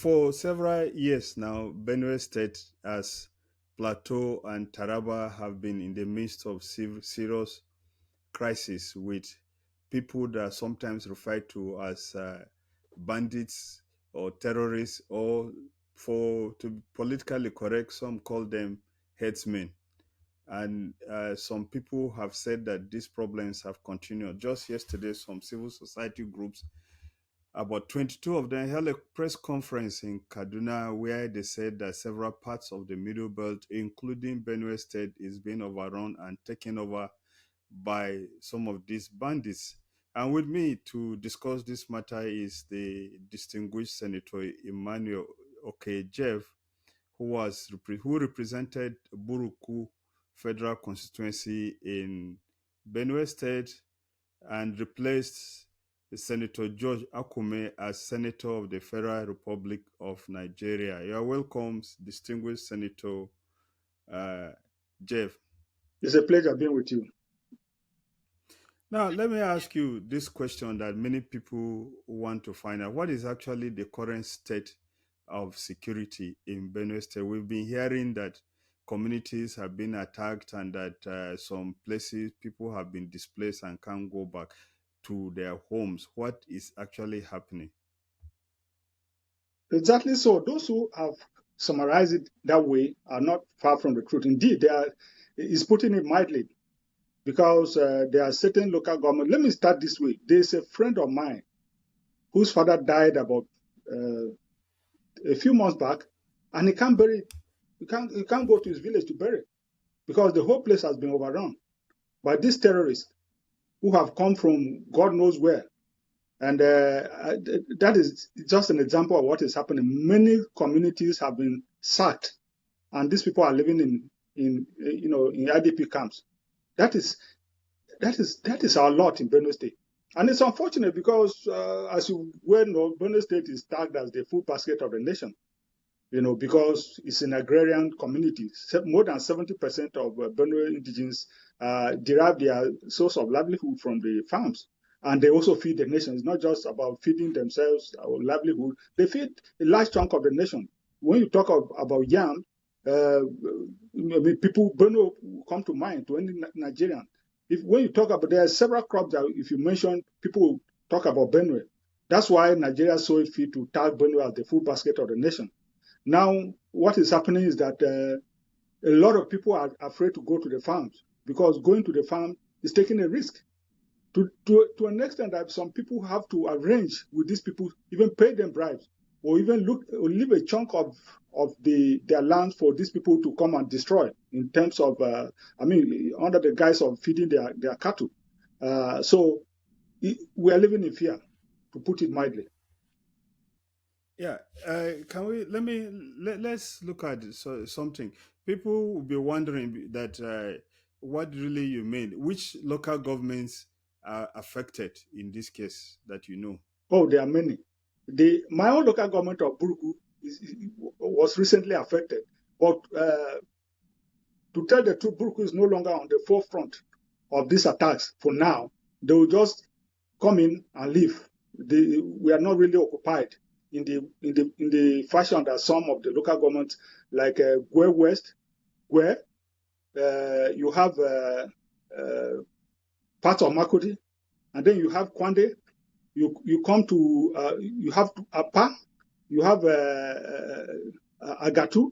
For several years now, Benue State, as Plateau and Taraba, have been in the midst of serious crisis with people that are sometimes referred to as bandits or terrorists, or to politically correct, some call them headsmen. And some people have said that these problems have continued. Just yesterday, some civil society groups, about 22 of them, held a press conference in Kaduna where they said that several parts of the Middle Belt, including Benue State, is being overrun and taken over by some of these bandits. And with me to discuss this matter is the distinguished Senator Emmanuel Orker Jev, who represented Buruku Federal Constituency in Benue State and replaced Senator George Akume as Senator of the Federal Republic of Nigeria. You are welcome, distinguished Senator Jev. It's a pleasure being with you. Now, let me ask you this question that many people want to find out. What is actually the current state of security in Benue State? We've been hearing that communities have been attacked and that some places people have been displaced and can't go back to their homes. What is actually happening? Exactly so. Those who have summarized it that way are not far from the truth. Indeed, is putting it mildly, because there are certain local government. Let me start this way. There's a friend of mine whose father died about a few months back, and he can't bury it. He can't go to his village to bury it because the whole place has been overrun by these terrorists who have come from God knows where. And that is just an example of what is happening. Many communities have been sacked, and these people are living in IDP camps. That is our lot in Benue State. And it's unfortunate because, as you well know, Benue State is tagged as the food basket of the nation, because it's an agrarian community. More than 70% of Benue indigenes derive their source of livelihood from the farms. And they also feed the nation. It's not just about feeding themselves or livelihood. They feed a large chunk of the nation. When you talk about yam, people, Benue come to mind to any Nigerian. When you talk about, there are several crops that if you mention, people talk about Benue. That's why Nigeria saw it fit to tag Benue as the food basket of the nation. Now, what is happening is that a lot of people are afraid to go to the farms because going to the farm is taking a risk. To an extent that some people have to arrange with these people, even pay them bribes, or even leave a chunk of their land for these people to come and destroy in terms of, under the guise of feeding their cattle. So we are living in fear, to put it mildly. Yeah, let's look at something. People will be wondering that what really you mean. Which local governments are affected in this case that you know? Oh, there are many. My own local government of Buruku was recently affected, but to tell the truth, Buruku is no longer on the forefront of these attacks for now. They will just come in and leave. We are not really occupied in the fashion that some of the local governments, like Gwe West, where you have parts of Makodi, and then you have Kwande. You come to you have Apa, you have Agatu.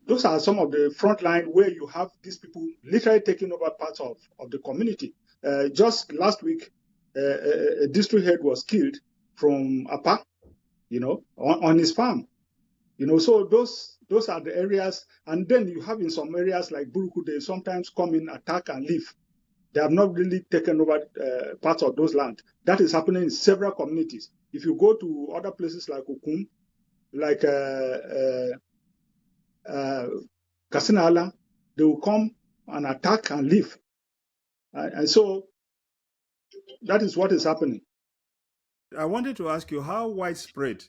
Those are some of the front line where you have these people literally taking over parts of the community. Just last week, a district head was killed from Apa, on his farm. So those are the areas. And then you have in some areas like Buruku, they sometimes come in, attack and leave. They have not really taken over parts of those land. That is happening in several communities. If you go to other places like Okum, like Katsina-Ala, they will come and attack and leave. And so that is what is happening. I wanted to ask you, how widespread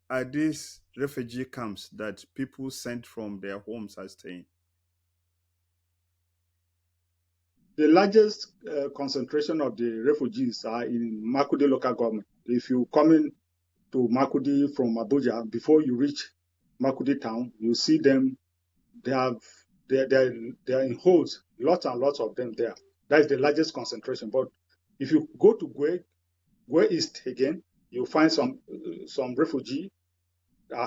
are these refugee camps that people sent from their homes are staying? The largest concentration of the refugees are in Makudi local government. If you come in to Makudi from Abuja, before you reach Makudi town, you see them. They're in holes, lots and lots of them there. That is the largest concentration. But if you go to Gwe East again, you find some refugee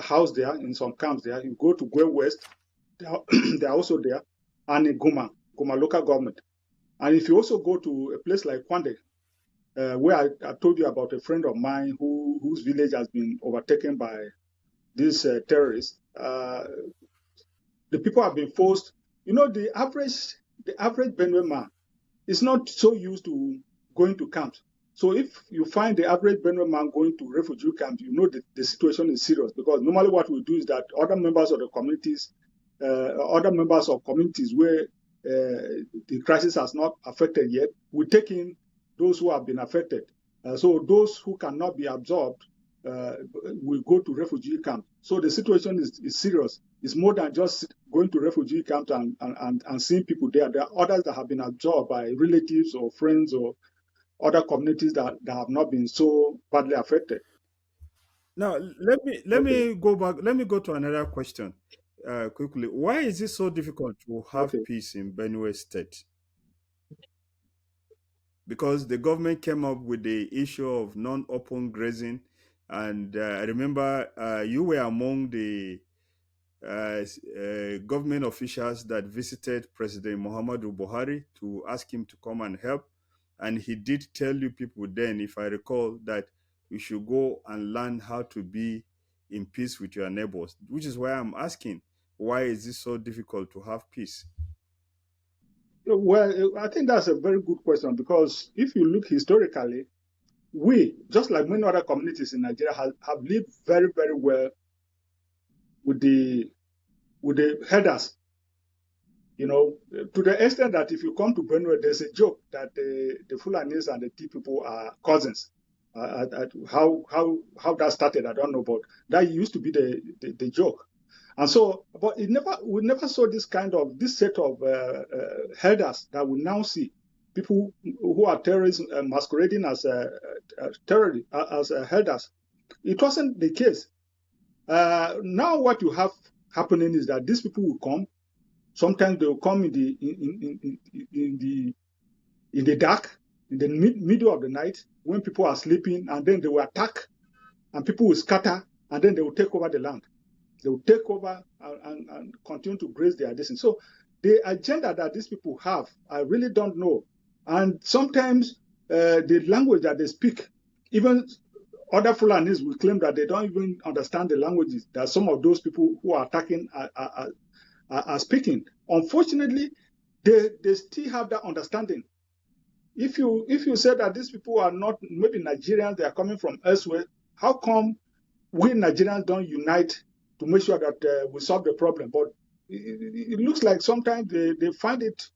housed there in some camps there. You go to Gwe West, they are also there, and in Guma local government. And if you also go to a place like Kwande, where I told you about a friend of mine whose village has been overtaken by these terrorists, the people have been forced. You know, the average Benue man is not so used to going to camps. So if you find the average Benue man going to refugee camps, you know that the situation is serious, because normally what we do is that other members of communities where the crisis has not affected yet, we take in those who have been affected. So those who cannot be absorbed will go to refugee camps. So the situation is serious. It's more than just going to refugee camps and seeing people there. There are others that have been absorbed by relatives or friends or other communities that have not been so badly affected. Now, let me go back. Let me go to another question quickly. Why is it so difficult to have peace in Benue State? Because the government came up with the issue of non-open grazing, and I remember you were among the government officials that visited President Muhammadu Buhari to ask him to come and help. And he did tell you people then, if I recall, that you should go and learn how to be in peace with your neighbors, which is why I'm asking, why is it so difficult to have peace? Well, I think that's a very good question, because if you look historically, we, just like many other communities in Nigeria, have lived very, very well with the herders. You know, to the extent that if you come to Benue, there's a joke that the Fulanis and the Tea people are cousins. How that started, I don't know, but that used to be the joke. And so, but we never saw this set of herders that we now see. People who are terrorists masquerading as herders. It wasn't the case. Now what you have happening is that these people will come. Sometimes they will come in the dark, in the middle of the night, when people are sleeping, and then they will attack, and people will scatter, and then they will take over the land. They will take over and continue to graze their destiny. So the agenda that these people have, I really don't know. And sometimes the language that they speak, even other Fulanis will claim that they don't even understand the languages that some of those people who are attacking are speaking. Unfortunately, they still have that understanding. If you say that these people are not maybe Nigerians, they are coming from elsewhere, how come we Nigerians don't unite to make sure that we solve the problem? But it looks like sometimes they find it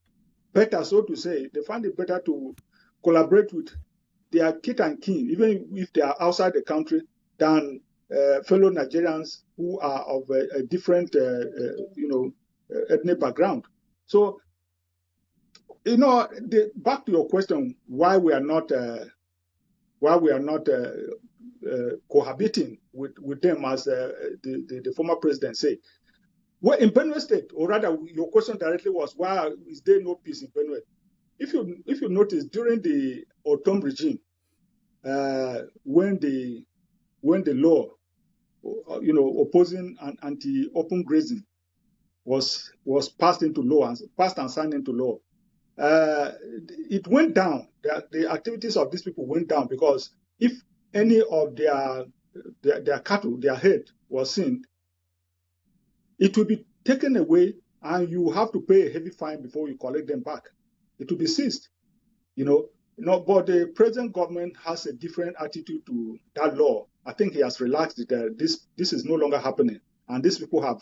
better, so to say, they find it better to collaborate with their kith and kin, even if they are outside the country, than fellow Nigerians who are of a different, ethnic background. So, back to your question, why we are not cohabiting with them, as the former president said. Well, in Benue State, or rather, your question directly was, why is there no peace in Benue? If you notice, during the Autumn regime, when the law, opposing anti-open grazing was passed into law and passed and signed into law, it went down. The activities of these people went down, because if any of their cattle, their herd was seen, it will be taken away, and you have to pay a heavy fine before you collect them back. It will be seized. But the present government has a different attitude to that law. I think he has relaxed it. This is no longer happening, and these people have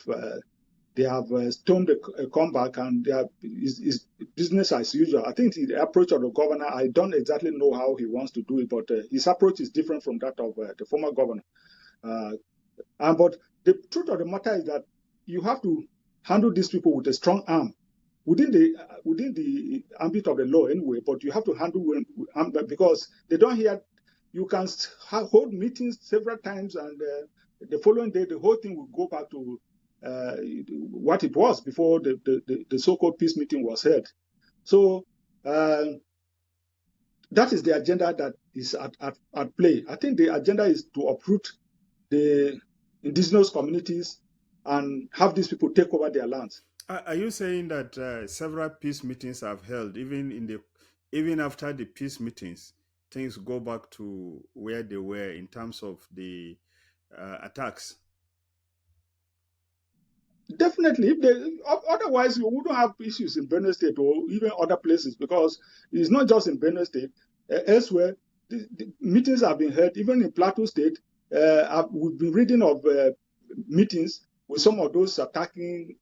stormed a comeback, and is business as usual. I think the approach of the governor, I don't exactly know how he wants to do it, but his approach is different from that of the former governor. But the truth of the matter is that you have to handle these people with a strong arm, within the ambit of the law anyway. But you have to handle them, because they don't hear you can hold meetings several times, and the following day, the whole thing will go back to what it was before the so-called peace meeting was held. So that is the agenda that is at play. I think the agenda is to uproot the indigenous communities and have these people take over their lands. Are you saying that several peace meetings have held, even after the peace meetings, things go back to where they were in terms of the attacks? Definitely, otherwise you wouldn't have issues in Benue State or even other places, because it's not just in Benue State. Elsewhere, the meetings have been held, even in Plateau State. We've been reading of meetings with some of those attacking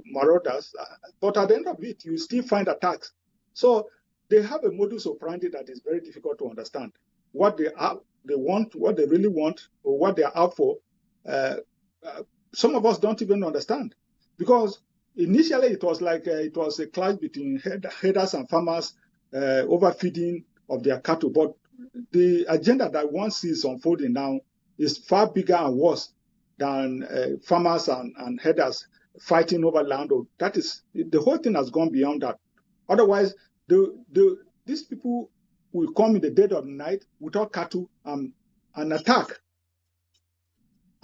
marauders, but at the end of it, you still find attacks. So they have a modus operandi that is very difficult to understand. What they want, what they really want, or what they are out for. Some of us don't even understand, because initially it was like it was a clash between herders and farmers, overfeeding of their cattle. But the agenda that one sees unfolding now is far bigger and worse than farmers and herders fighting over land. That is, the whole thing has gone beyond that. Otherwise, these people will come in the dead of the night without cattle and attack.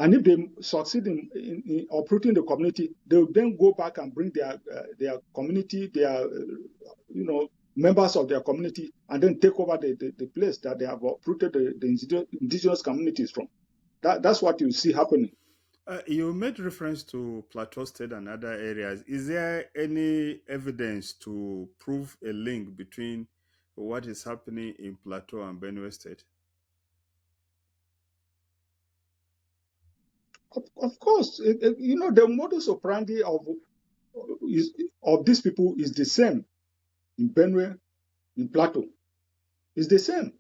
And if they succeed in uprooting the community, they will then go back and bring their community, their members of their community, and then take over the place that they have uprooted the indigenous communities from. That's what you see happening. You made reference to Plateau State and other areas. Is there any evidence to prove a link between what is happening in Plateau and Benue State? Of course, the modus operandi of these people is the same in Benue, in Plateau. It's the same.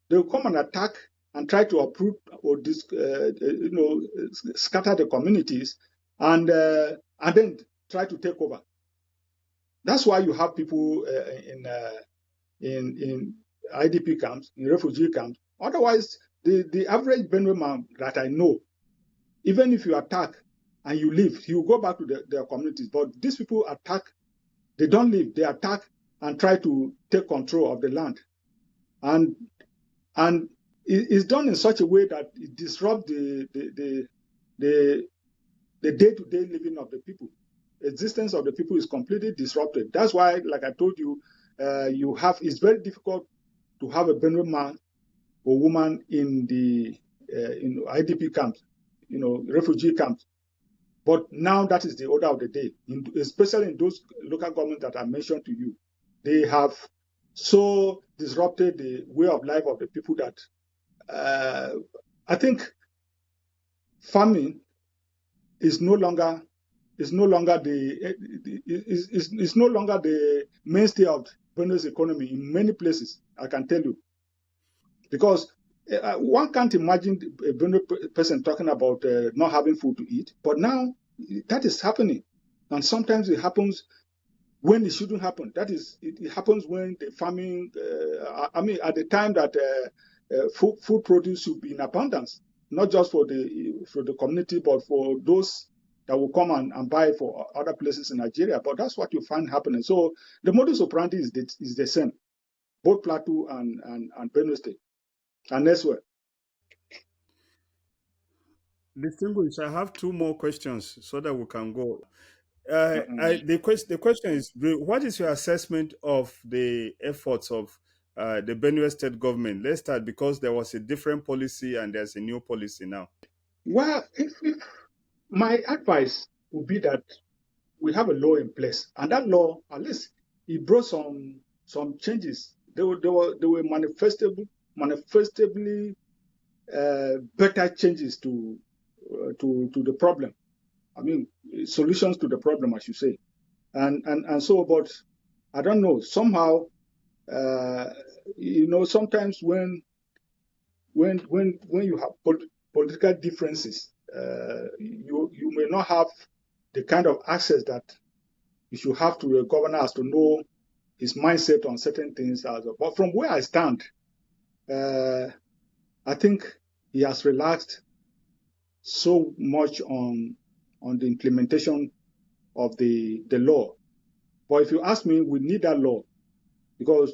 They will come and attack and try to uproot or scatter the communities, and then try to take over. That's why you have people in IDP camps, in refugee camps. Otherwise, the average Benue man that I know, even if you attack and you leave, you go back to their communities. But these people attack, they don't leave, they attack and try to take control of the land. And it's done in such a way that it disrupts the day-to-day living of the people. Existence of the people is completely disrupted. That's why, like I told you, it's very difficult to have a Benue man or woman in the IDP camps, refugee camps. But now that is the order of the day, especially in those local governments that I mentioned to you. They have so disrupted the way of life of the people that I think farming is no longer the mainstay of Benue's economy in many places, I can tell you. Because one can't imagine a Benue person talking about not having food to eat, but now that is happening. And sometimes it happens when it shouldn't happen. That is, it happens when the farming, at the time that food produce should be in abundance, not just for the community, but for those that will come and buy for other places in Nigeria. But that's what you find happening. So the modus operandi is the same, both Plateau and Benue State and elsewhere. Distinguished, I have two more questions so that we can go. The question is, what is your assessment of the efforts of the Benue State government? Let's start, because there was a different policy and there's a new policy now. Well, if my advice would be that we have a law in place, and that law, at least, it brought some changes. They were manifestably better changes to the problem. I mean, solutions to the problem, I should say. And so, but I don't know, somehow, sometimes when you have political differences, you may not have the kind of access that you should have to a governor as to know his mindset on certain things. But from where I stand, I think he has relaxed so much on the implementation of the law. But if you ask me, we need that law, because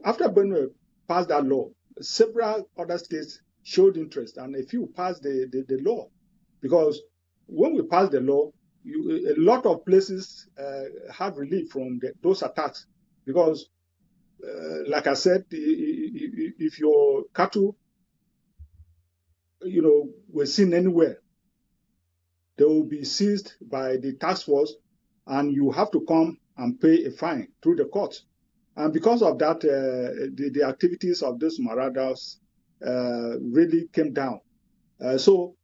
after Benue passed that law, several other states showed interest, and a few passed the law. Because when we passed the law, a lot of places had relief from those attacks. Because, like I said, if your cattle, were seen anywhere, they will be seized by the task force, and you have to come and pay a fine through the courts. And because of that, the activities of those marauders really came down. So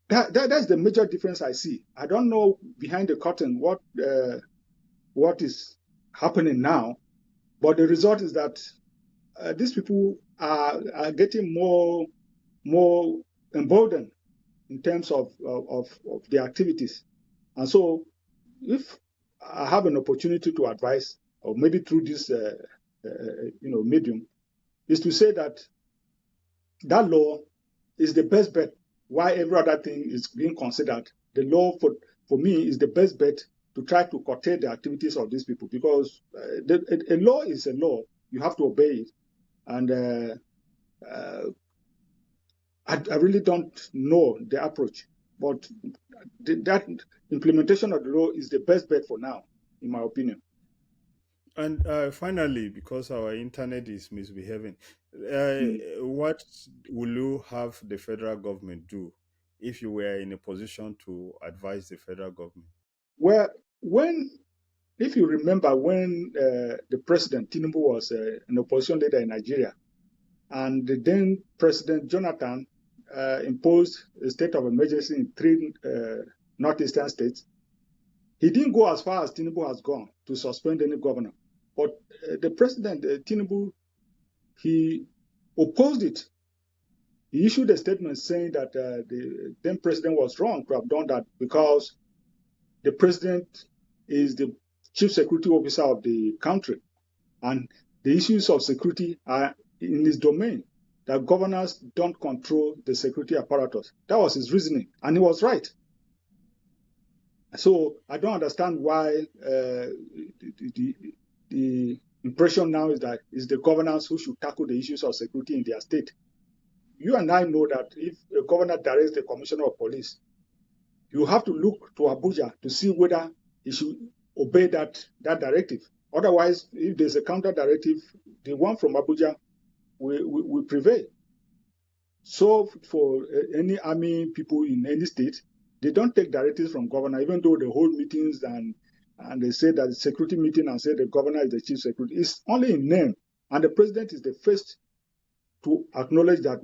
that's the major difference I see. I don't know behind the curtain what is happening now, but the result is that these people are getting more emboldened in terms of their activities. And so if I have an opportunity to advise, or maybe through this medium, is to say that law is the best bet. Why every other thing is being considered, the law for me is the best bet to try to curtail the activities of these people, because a law is a law. You have to obey it. And I really don't know the approach, but that implementation of the law is the best bet for now, in my opinion. And finally, because our internet is misbehaving, what will you have the federal government do if you were in a position to advise the federal government? Well, if you remember, when the president Tinubu was an opposition leader in Nigeria, and the then President Jonathan imposed a state of emergency in 3 northeastern states, he didn't go as far as Tinubu has gone to suspend any governor. But the president, Tinubu, he opposed it. He issued a statement saying that the then president was wrong to have done that, because the president is the chief security officer of the country, and the issues of security are in his domain, that governors don't control the security apparatus. That was his reasoning, and he was right. So I don't understand why the impression now is that it's the governors who should tackle the issues of security in their state. You and I know that if a governor directs the commissioner of police, you have to look to Abuja to see whether he should obey that directive. Otherwise, if there's a counter directive, the one from Abuja will prevail. So for any army people in any state, they don't take directives from governor, even though they hold meetings and they say that it's security meeting and say the governor is the chief security. It's only in name. And the president is the first to acknowledge that,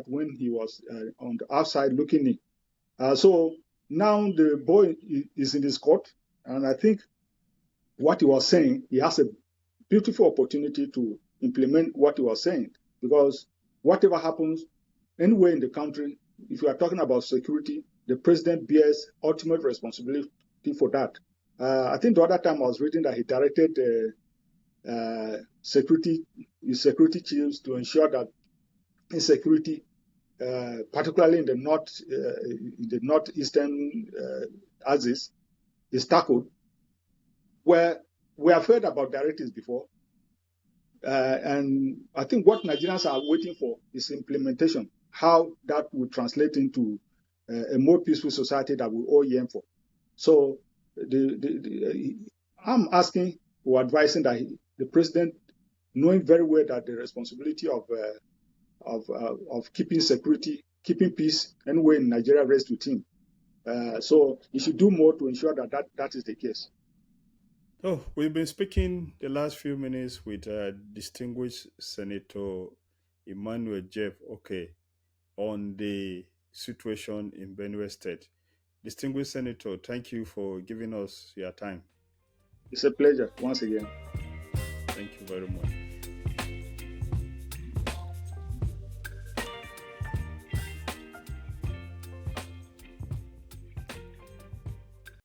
when he was on the outside looking in. So now the boy is in his court, and I think what he was saying, he has a beautiful opportunity to implement what he was saying, because whatever happens anywhere in the country, if you are talking about security, the president bears ultimate responsibility for that. I think the other time I was reading that he directed his security chiefs to ensure that insecurity, particularly in the northeastern axis, is tackled. Where we have heard about directives before, and I think what Nigerians are waiting for is implementation, how that will translate into a more peaceful society that we all yearn for. So I'm asking or advising that the president, knowing very well that the responsibility of keeping security, keeping peace anywhere in Nigeria rests with him. So he should do more to ensure that is the case. Oh, we've been speaking the last few minutes with distinguished Senator Emmanuel Jev, on the situation in Benue State. Distinguished Senator, thank you for giving us your time. It's a pleasure once again. Thank you very much.